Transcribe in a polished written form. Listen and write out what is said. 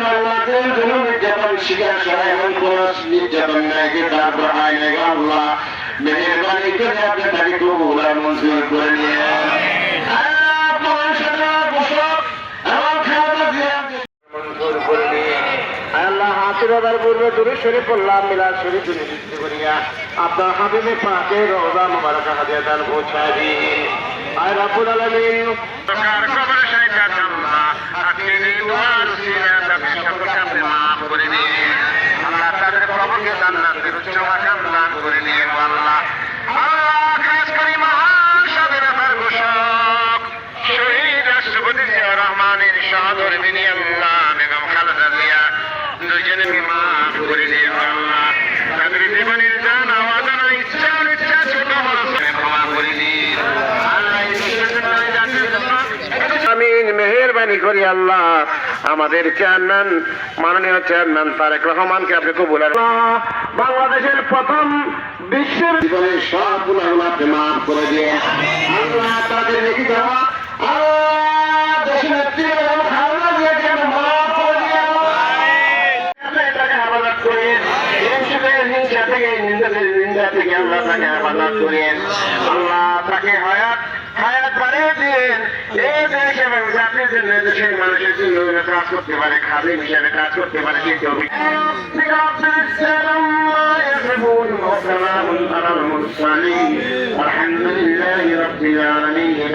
আল্লাহ দিল জন্য নির্যাতন শিকার সবাই এমন কোন নির্যাতন নাই যে তারপর হয় না আল্লাহ মেহেরবানি করে আপনি তাকে কবুল আর মঞ্জুর করে নিয়ে পূর্বে দূরে সরে পড়লাম মিলাদ শরীফ নিযুক্তি করিয়া আপনার হাবিবে পাকে রওজা মুবারক হাদিয়া দান পৌঁছায় দিন আয় রাব্বুল আলামিন সরকার কবর শাইখা আল্লাহ আপনি দুয়ার সিরা তাকে সকল সামনে maaf করে দিন আল্লাহ তাদের কবরকে জান্নাতের উচ্চ মাকাম দান করে দিন আল্লাহ আল্লাহ খাস করে মহান স্বাধীনতার ঘোষক শহীদ রাষ্ট্রপতি জিয়াউর রহমানের সহদর বিনি আল্লাহ বেগম খালেদা জিয়া দুজনে মাফ করে দিন আল্লাহ তাদের জীবনের জান অজানা ইচ্ছা ছোট ক্ষমা করে দিন আমিন মেহেরবানি করি আল্লাহ আমাদের চেয়ারম্যান মাননীয় চেয়ারম্যান তারেক রহমানকে আপনি কবুল বাংলাদেশের প্রথম বিশ্বের জীবনের সব গুনাহকে মাফ করে দিয়ে আল্লাহ তাদের নেকি দেওয়া আল্লাহ দেশের নেত্রী খালেদা জিয়াকে মাফ করে দিয়ে আল্লাহ তাকে হায়াত বাড়িয়ে দিন এই দেশ এবং জাতির জন্য দেশের মানুষের জন্য কাজ করতে পারে খাদিম হিসাবে কাজ করতে পারে الحمد لله رب العالمين